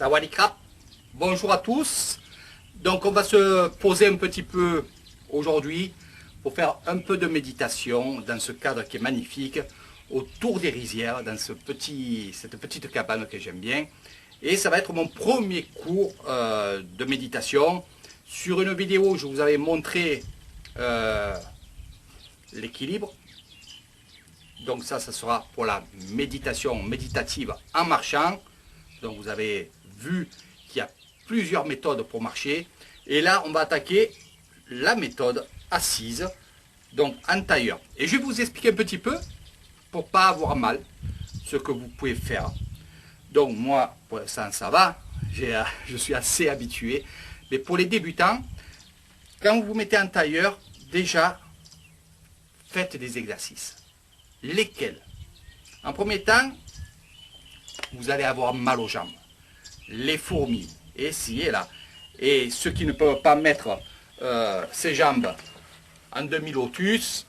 Sawadee krap. Bonjour à tous. Donc on va se poser un petit peu aujourd'hui pour faire un peu de méditation dans ce cadre qui est magnifique, autour des rizières, dans cette petite cabane que j'aime bien. Et ça va être mon premier cours de méditation. Sur une vidéo, je vous avais montré l'équilibre. Donc ça sera pour la méditation méditative en marchant. Donc vous avez vu qu'il y a plusieurs méthodes pour marcher. Et là, on va attaquer la méthode assise, donc en tailleur. Et je vais vous expliquer un petit peu, pour ne pas avoir mal, ce que vous pouvez faire. Donc moi, pour l'instant, ça va. Je suis assez habitué. Mais pour les débutants, quand vous vous mettez en tailleur, déjà, faites des exercices. Lesquels? En premier temps, vous allez avoir mal aux jambes. Les fourmis, essayez là. Et ceux qui ne peuvent pas mettre ses jambes en demi-lotus,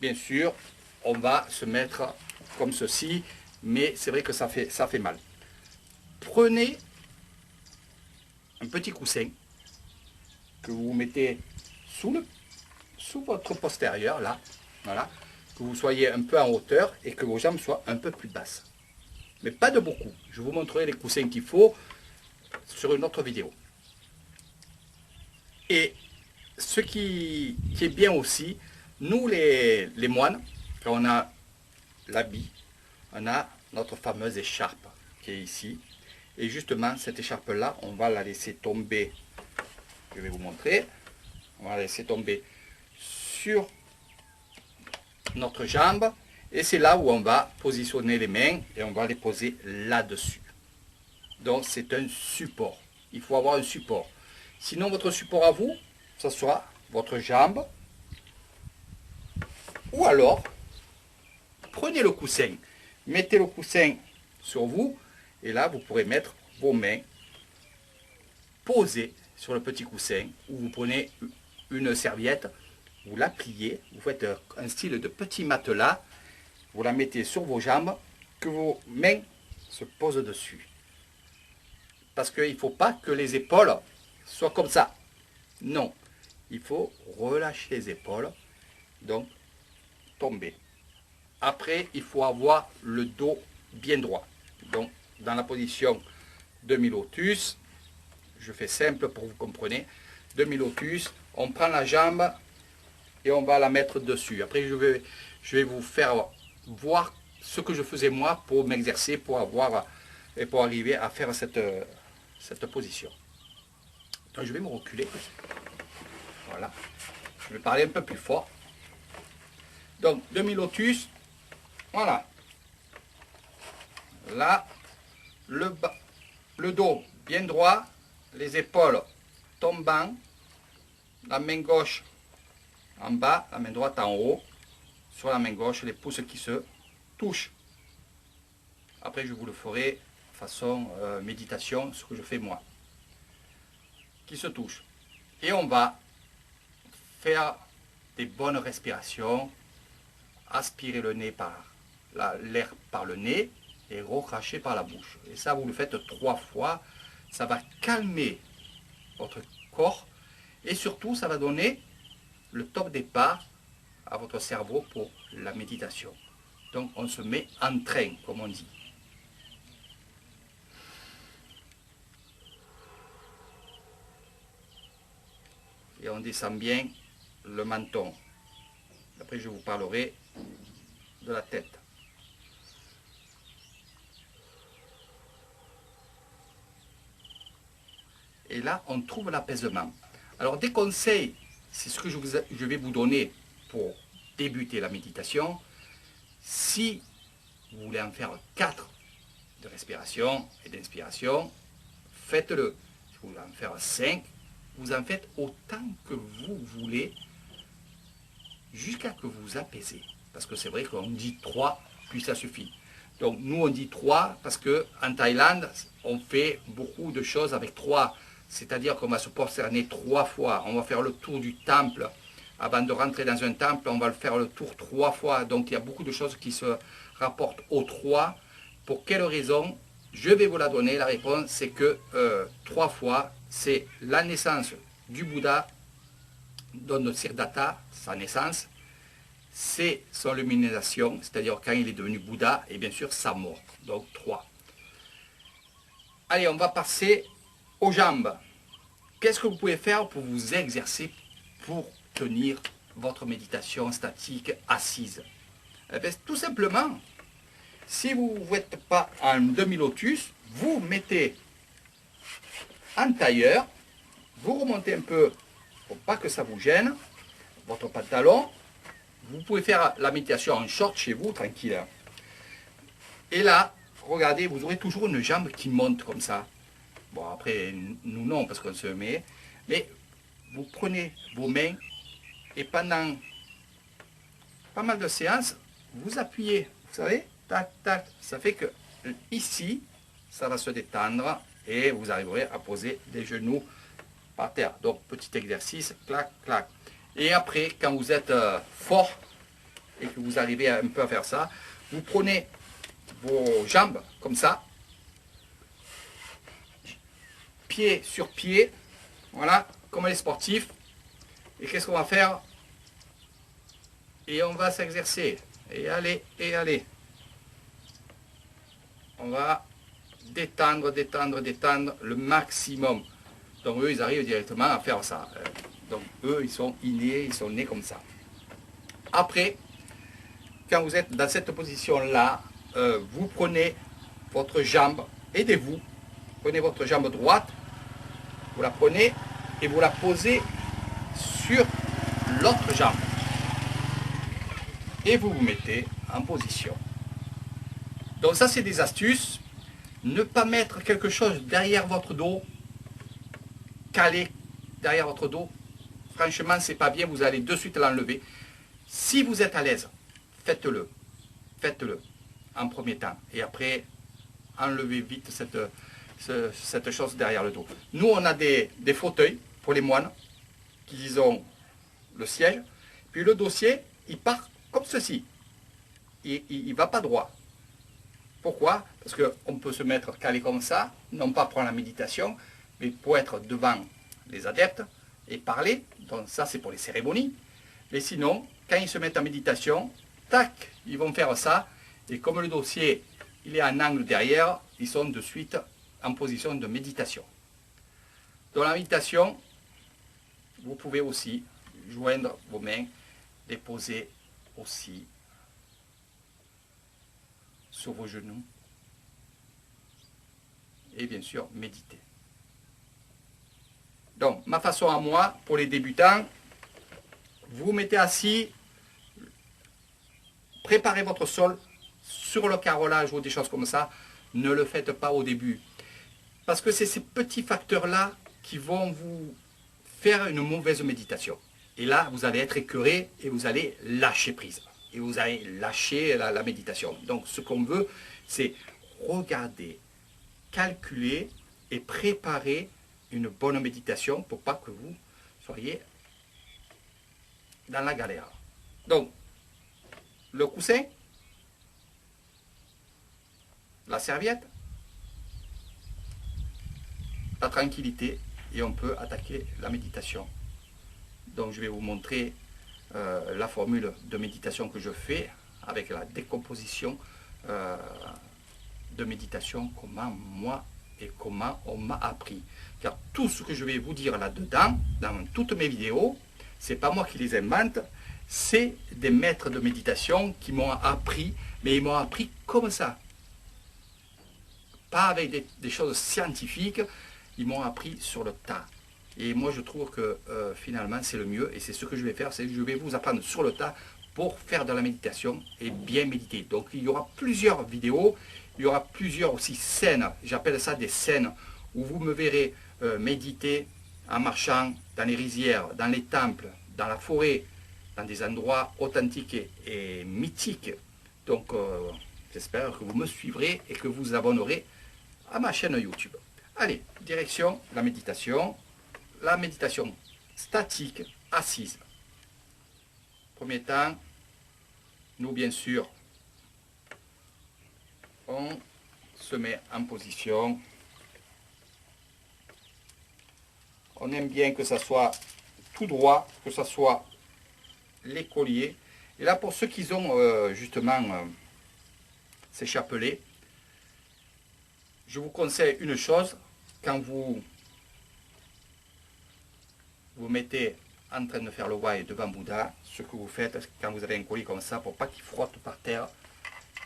bien sûr, on va se mettre comme ceci, mais c'est vrai que ça fait mal. Prenez un petit coussin que vous mettez sous votre postérieur, là, voilà, que vous soyez un peu en hauteur et que vos jambes soient un peu plus basses. Mais pas de beaucoup. Je vous montrerai les coussins qu'il faut sur une autre vidéo. Et ce qui est bien aussi, nous les moines, quand on a l'habit, on a notre fameuse écharpe qui est ici. Et justement, cette écharpe-là, on va la laisser tomber. Je vais vous montrer. On va la laisser tomber sur notre jambe. Et c'est là où on va positionner les mains et on va les poser là-dessus. Donc c'est un support. Il faut avoir un support. Sinon votre support à vous, ce sera votre jambe. Ou alors, prenez le coussin. Mettez le coussin sur vous. Et là, vous pourrez mettre vos mains posées sur le petit coussin. Ou vous prenez une serviette, vous la pliez. Vous faites un style de petit matelas. Vous la mettez sur vos jambes, que vos mains se posent dessus. Parce qu'il ne faut pas que les épaules soient comme ça. Non, il faut relâcher les épaules, donc tomber. Après, il faut avoir le dos bien droit. Donc, dans la position demi-lotus, je fais simple pour que vous compreniez. Demi-lotus, on prend la jambe et on va la mettre dessus. Après, je vais vous faire voir ce que je faisais moi pour m'exercer, pour arriver à faire cette position. Donc je vais me reculer. Voilà. Je vais parler un peu plus fort. Donc demi-lotus. Voilà. Là, le dos bien droit, les épaules tombant, la main gauche en bas, la main droite en haut. Sur la main gauche, les pouces qui se touchent. Après, je vous le ferai façon méditation, ce que je fais moi. Qui se touchent. Et on va faire des bonnes respirations. Aspirer le nez l'air par le nez et recracher par la bouche. Et ça, vous le faites 3 fois. Ça va calmer votre corps. Et surtout, ça va donner le top départ à votre cerveau pour la méditation. Donc on se met en train, comme on dit. Et on descend bien le menton. Après je vous parlerai de la tête. Et là on trouve l'apaisement. Alors des conseils, c'est ce que je vais vous donner pour débuter la méditation. Si vous voulez en faire 4 de respiration et d'inspiration, faites-le. Si vous voulez en faire 5, vous en faites autant que vous voulez jusqu'à que vous vous apaisez. Parce que c'est vrai qu'on dit 3, puis ça suffit. Donc nous on dit 3 parce qu'en Thaïlande, on fait beaucoup de choses avec 3. C'est-à-dire qu'on va se prosterner 3 fois. On va faire le tour du temple. Avant de rentrer dans un temple, on va le faire le tour 3 fois. Donc il y a beaucoup de choses qui se rapportent aux 3. Pour quelle raison? Je vais vous la donner. La réponse, c'est que 3 fois, c'est la naissance du Bouddha, donc Siddhartha, sa naissance, c'est son illumination, c'est-à-dire quand il est devenu Bouddha, et bien sûr sa mort. Donc 3. Allez, on va passer aux jambes. Qu'est-ce que vous pouvez faire pour vous exercer, pour tenir votre méditation statique assise? Eh bien, tout simplement, si vous n'êtes pas en demi-lotus, vous mettez en tailleur, vous remontez un peu pour pas que ça vous gêne, votre pantalon. Vous pouvez faire la méditation en short chez vous, tranquille. Et là, regardez, vous aurez toujours une jambe qui monte comme ça. Bon, après, nous non, parce qu'on se met. Mais vous prenez vos mains et pendant pas mal de séances, vous appuyez, vous savez, tac, tac. Ça fait que ici, ça va se détendre et vous arriverez à poser les genoux par terre. Donc, petit exercice, clac, clac. Et après, quand vous êtes fort et que vous arrivez un peu à faire ça, vous prenez vos jambes comme ça, pied sur pied, voilà, comme les sportifs. Et qu'est-ce qu'on va faire? Et on va s'exercer. Et allez, et allez. On va détendre, détendre, détendre le maximum. Donc eux, ils arrivent directement à faire ça. Donc eux, ils sont innés, ils sont nés comme ça. Après, quand vous êtes dans cette position-là, vous prenez votre jambe, aidez-vous, prenez votre jambe droite, vous la prenez et vous la posez sur l'autre jambe. Et vous vous mettez en position. Donc ça, c'est des astuces. Ne pas mettre quelque chose derrière votre dos, calé derrière votre dos. Franchement, c'est pas bien, vous allez de suite l'enlever. Si vous êtes à l'aise, faites-le. Faites-le en premier temps. Et après, enlevez vite cette chose derrière le dos. Nous, on a des fauteuils pour les moines qui ont le siège. Puis le dossier, il part comme ceci. Il ne va pas droit. Pourquoi? Parce qu'on peut se mettre calé comme ça, non pas pour la méditation, mais pour être devant les adeptes et parler. Donc ça, c'est pour les cérémonies. Mais sinon, quand ils se mettent en méditation, tac, ils vont faire ça. Et comme le dossier, il est en angle derrière, ils sont de suite en position de méditation. Dans la méditation, vous pouvez aussi joindre vos mains, les poser aussi sur vos genoux et bien sûr méditer. Donc ma façon à moi, pour les débutants, vous vous mettez assis, préparez votre sol sur le carrelage ou des choses comme ça, ne le faites pas au début. Parce que c'est ces petits facteurs-là qui vont vous faire une mauvaise méditation. Et là, vous allez être écœuré et vous allez lâcher prise. Et vous allez lâcher la méditation. Donc ce qu'on veut, c'est regarder, calculer et préparer une bonne méditation pour pas que vous soyez dans la galère. Donc, le coussin, la serviette, la tranquillité et on peut attaquer la méditation. Donc je vais vous montrer la formule de méditation que je fais avec la décomposition de méditation, comment moi et comment on m'a appris. Car tout ce que je vais vous dire là-dedans, dans toutes mes vidéos, c'est pas moi qui les invente, c'est des maîtres de méditation qui m'ont appris, mais ils m'ont appris comme ça. Pas avec des choses scientifiques, ils m'ont appris sur le tas. Et moi je trouve que finalement c'est le mieux et c'est ce que je vais faire, c'est que je vais vous apprendre sur le tas pour faire de la méditation et bien méditer. Donc il y aura plusieurs vidéos, il y aura plusieurs aussi scènes, j'appelle ça des scènes, où vous me verrez méditer en marchant dans les rizières, dans les temples, dans la forêt, dans des endroits authentiques et mythiques. Donc j'espère que vous me suivrez et que vous abonnerez à ma chaîne YouTube. Allez, direction la méditation statique, assise. Premier temps, nous bien sûr, on se met en position. On aime bien que ça soit tout droit, que ça soit l'écolier. Et là, pour ceux qui ont justement ces chapelets, je vous conseille une chose, quand vous mettez en train de faire le wai devant Bouddha, ce que vous faites quand vous avez un collier comme ça, pour pas qu'il frotte par terre,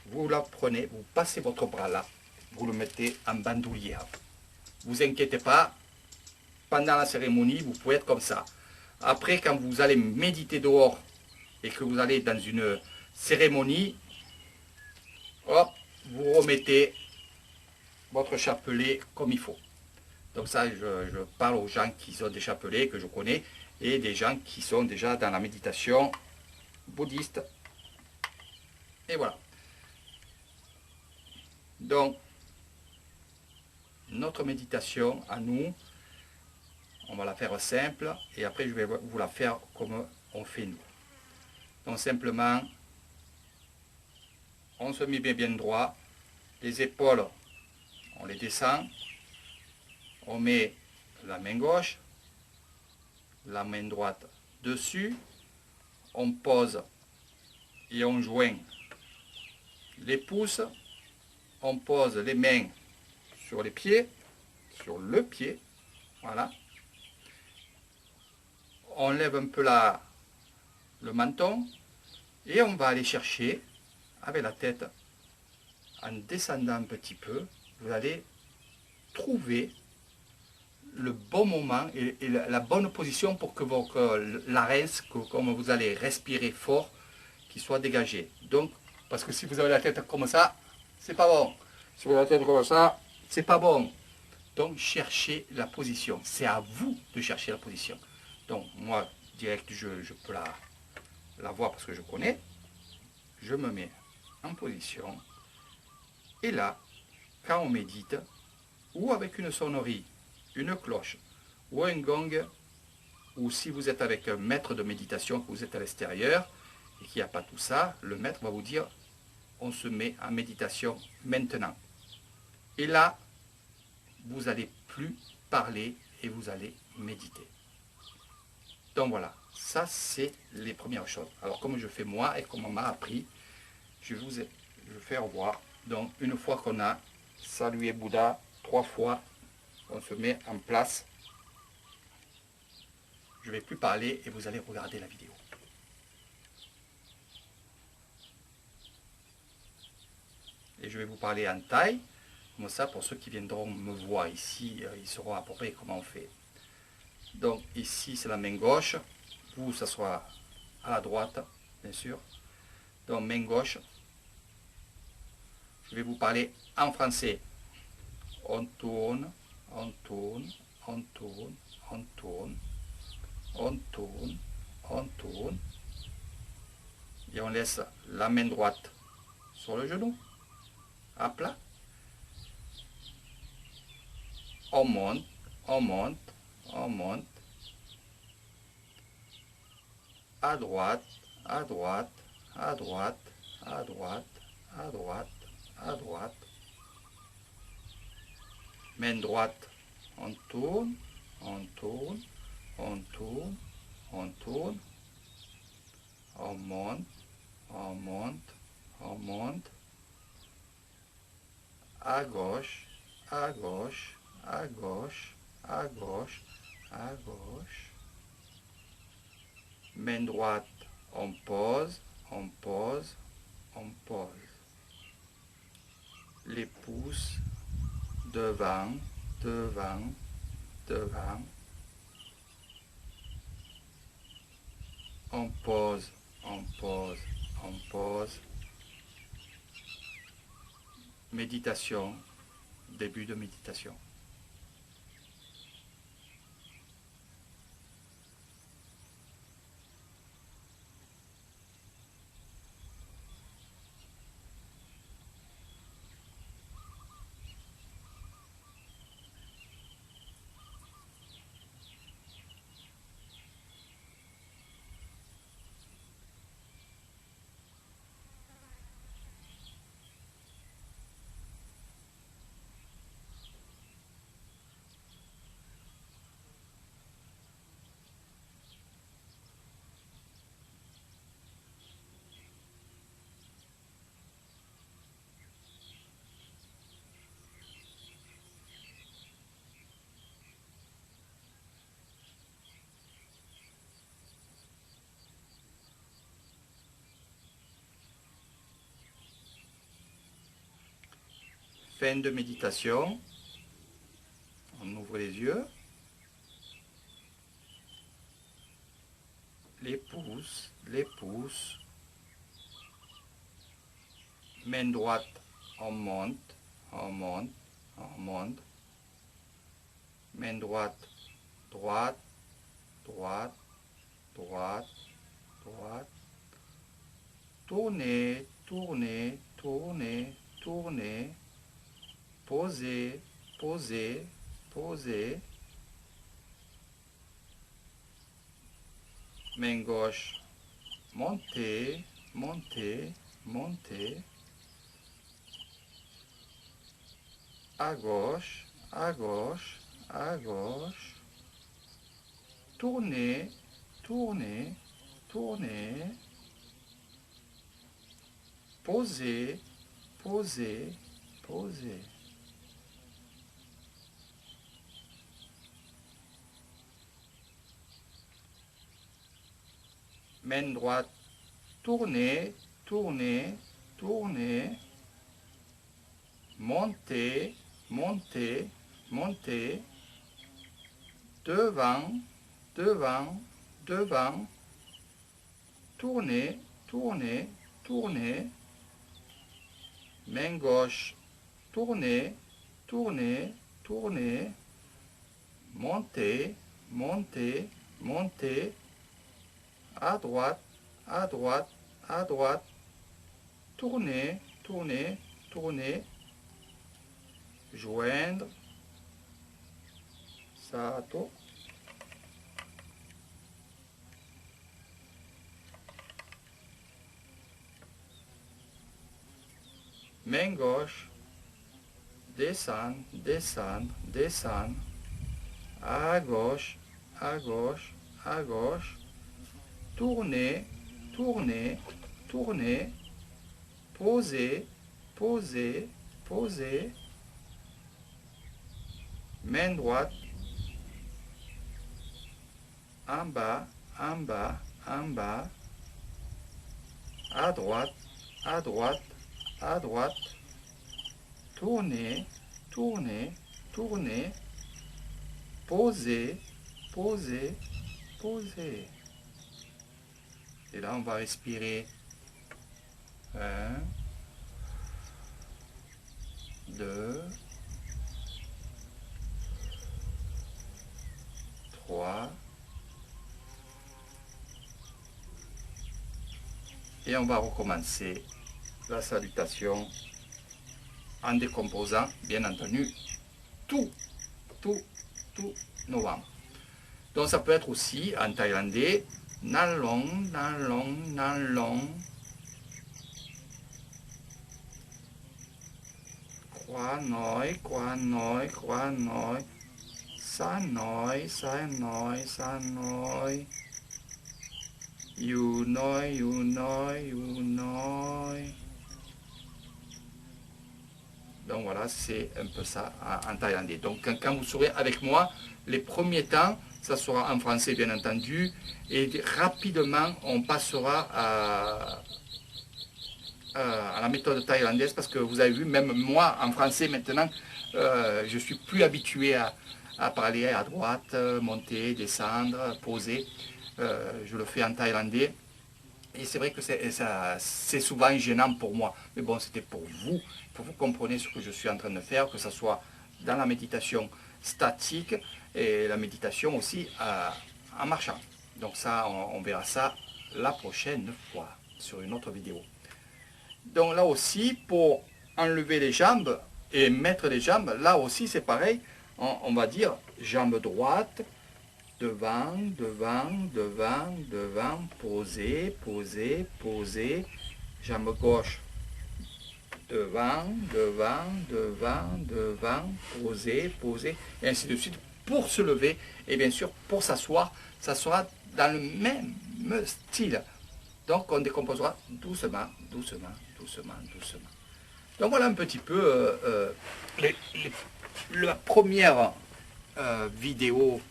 vous la prenez, vous passez votre bras là, vous le mettez en bandoulière. Vous inquiétez pas, pendant la cérémonie, vous pouvez être comme ça. Après, quand vous allez méditer dehors et que vous allez dans une cérémonie, hop, vous remettez votre chapelet comme il faut. Donc ça, je parle aux gens qui ont des chapelets, que je connais, et des gens qui sont déjà dans la méditation bouddhiste. Et voilà. Donc, notre méditation à nous, on va la faire simple, et après je vais vous la faire comme on fait nous. Donc simplement, on se met bien droit, les épaules, on les descend, on met la main gauche, la main droite dessus, on pose et on joint les pouces, on pose les mains sur les pieds, sur le pied, voilà. On lève un peu le menton et on va aller chercher avec la tête en descendant un petit peu, vous allez trouver le bon moment et la bonne position pour que votre larynx, comme vous allez respirer fort, qu'il soit dégagé. Donc, parce que si vous avez la tête comme ça, c'est pas bon. Si vous avez la tête comme ça, c'est pas bon. Donc, cherchez la position. C'est à vous de chercher la position. Donc, moi, direct, je peux la voir parce que je connais. Je me mets en position. Et là, quand on médite, ou avec une sonnerie, une cloche, ou un gong, ou si vous êtes avec un maître de méditation, que vous êtes à l'extérieur, et qu'il n'y a pas tout ça, le maître va vous dire, on se met en méditation maintenant. Et là, vous n'allez plus parler et vous allez méditer. Donc voilà, ça c'est les premières choses. Alors comme je fais moi et comme on m'a appris, je vais vous faire voir. Donc une fois qu'on a salué Bouddha 3 fois, on se met en place. Je ne vais plus parler et vous allez regarder la vidéo. Et je vais vous parler en thaï. Comme ça, pour ceux qui viendront me voir ici, ils sauront à peu près comment on fait. Donc ici, c'est la main gauche. Vous, ça sera à la droite, bien sûr. Donc main gauche. Je vais vous parler en français. On tourne, on tourne, on tourne, on tourne, on tourne, on tourne. Et on laisse la main droite sur le genou, à plat. On monte, on monte, on monte. À droite, à droite, à droite, à droite, à droite, à droite. Main droite, on tourne, on tourne, on tourne, on tourne. On monte, on monte, on monte. À gauche, à gauche, à gauche, à gauche, à gauche. Main droite, on pose, on pose, on pose. Les pouces devant, devant, devant. On pose, on pose, on pose. Méditation, début de méditation. fin de méditation. On ouvre les yeux. Les pouces, main droite, on monte, on monte, on monte, main droite, droite, droite, droite, droite, tournez, tournez, tournez, tournez, posez, posez, posez, main gauche, montez, montez, montez, à gauche, à gauche, à gauche, tournez, tournez, tournez, posez, posez, posez. Main droite, tournez, tournez, tournez, montez, montez, montez, devant, devant, devant, tournez, tournez, tournez, main gauche, tournez, tournez, tournez, montez, montez, montez, à droite, à droite, à droite, tournez, tournez, tournez, joindre, sato, main gauche, descendre, descendre, descendre, à gauche, à gauche, à gauche, tournez, tournez, tournez, posez, posez, posez, main droite, en bas, en bas, en bas, à droite, à droite, à droite, tournez, tournez, tournez, posez, posez, posez. Et là, on va respirer. 1, 2, 3. Et on va recommencer la salutation en décomposant, bien entendu, tout nos membres. Donc ça peut être aussi en thaïlandais, nan long, nan long, nan long. Qua nói, qua nói, qua nói. Sa nói, sa nói, sa nói. You nói, you nói, you nói. Donc voilà, c'est un peu ça en thaïlandais. Donc quand vous serez avec moi, les premiers temps, ça sera en français bien entendu, et rapidement on passera à la méthode thaïlandaise, parce que vous avez vu, même moi en français maintenant, je suis plus habitué à parler à droite, monter, descendre, poser. Je le fais en thaïlandais. Et c'est vrai que c'est souvent gênant pour moi. Mais bon, c'était pour vous que vous compreniez ce que je suis en train de faire, que ce soit dans la méditation statique et la méditation aussi en marchant. Donc ça, on verra ça la prochaine fois sur une autre vidéo. Donc là aussi, pour enlever les jambes et mettre les jambes, là aussi c'est pareil. On va dire jambe droite, devant, devant, devant, devant, poser, poser, poser, jambe gauche, devant, devant, devant, devant, poser, poser, et ainsi de suite, pour se lever, et bien sûr, pour s'asseoir, ça sera dans le même style. Donc, on décomposera doucement, doucement, doucement, doucement. Donc, voilà un petit peu la première vidéo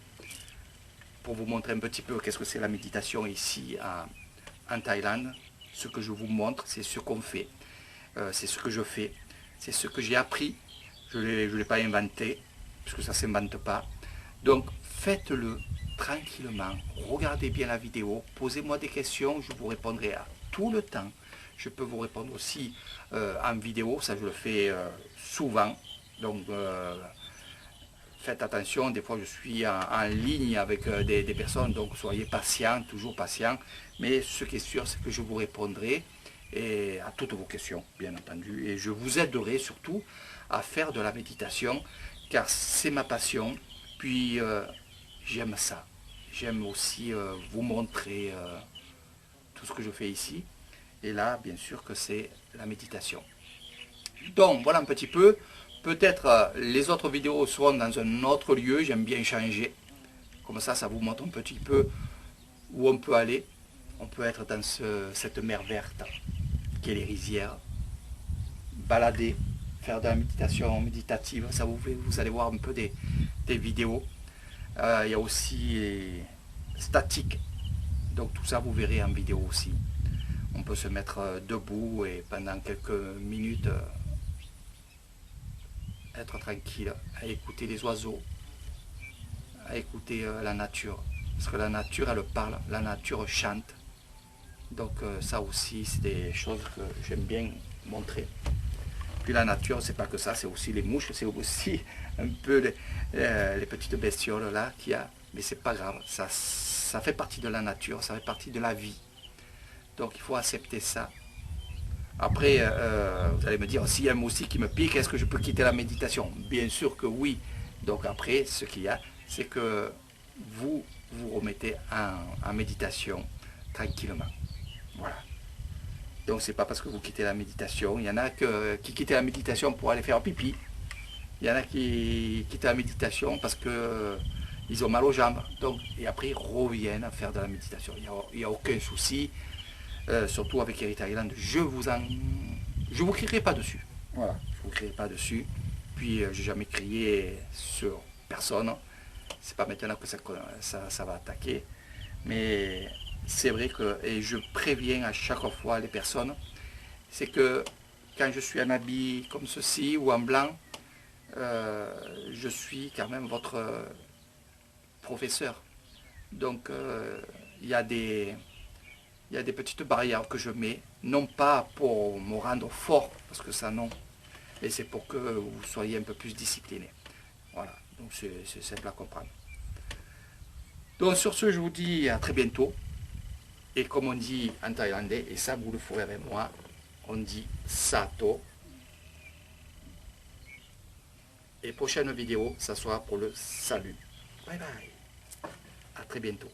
pour vous montrer un petit peu qu'est-ce que c'est la méditation ici en Thaïlande. Ce que je vous montre, c'est ce qu'on fait, c'est ce que je fais, c'est ce que j'ai appris Je ne l'ai pas inventé, puisque ça ne s'invente pas. Donc faites-le tranquillement, regardez bien la vidéo, posez-moi des questions, je vous répondrai à tout le temps. Je peux vous répondre aussi en vidéo, ça je le fais souvent. Donc faites attention, des fois je suis en ligne avec des personnes, donc soyez patient, toujours patient. Mais ce qui est sûr, c'est que je vous répondrai et à toutes vos questions, bien entendu. Et je vous aiderai surtout à faire de la méditation, car c'est ma passion. Puis j'aime ça. J'aime aussi vous montrer tout ce que je fais ici. Et là, bien sûr que c'est la méditation. Donc voilà un petit peu. Peut-être les autres vidéos seront dans un autre lieu. J'aime bien changer. Comme ça vous montre un petit peu où on peut aller. On peut être dans cette mer verte qui est les rizières. Balader, faire de la méditation méditative. Ça vous allez voir un peu des vidéos. Il y a aussi statique. Donc tout ça vous verrez en vidéo aussi. On peut se mettre debout et pendant quelques minutes être tranquille, à écouter les oiseaux, à écouter la nature. Parce que la nature, elle parle, la nature chante. Donc ça aussi, c'est des choses que j'aime bien montrer. Puis la nature, c'est pas que ça, c'est aussi les mouches, c'est aussi un peu les petites bestioles là qu'il y a. Mais c'est pas grave, ça fait partie de la nature, ça fait partie de la vie. Donc il faut accepter ça. Après, vous allez me dire, s'il y a un moustique qui me pique, est-ce que je peux quitter la méditation? Bien sûr que oui. Donc après, ce qu'il y a, c'est que vous vous remettez en méditation tranquillement. Voilà. Donc c'est pas parce que vous quittez la méditation. Il y en a qui quittent la méditation pour aller faire pipi. Il y en a qui quittent la méditation parce que ils ont mal aux jambes. Donc, et après ils reviennent à faire de la méditation. Il n'y a aucun souci. Surtout avec Heritage Island, je vous crierai pas dessus. Voilà, je vous crierai pas dessus. Puis j'ai jamais crié sur personne. C'est pas maintenant que ça va attaquer. Mais c'est vrai que, et je préviens à chaque fois les personnes, c'est que quand je suis en habit comme ceci ou en blanc, je suis quand même votre professeur. Donc il y a des petites barrières que je mets, non pas pour me rendre fort, parce que ça non, et c'est pour que vous soyez un peu plus discipliné. Voilà, donc c'est simple à comprendre. Donc sur ce, je vous dis à très bientôt. Et comme on dit en thaïlandais, et ça vous le ferez avec moi, on dit sato. Et prochaine vidéo, ça sera pour le salut. Bye bye. À très bientôt.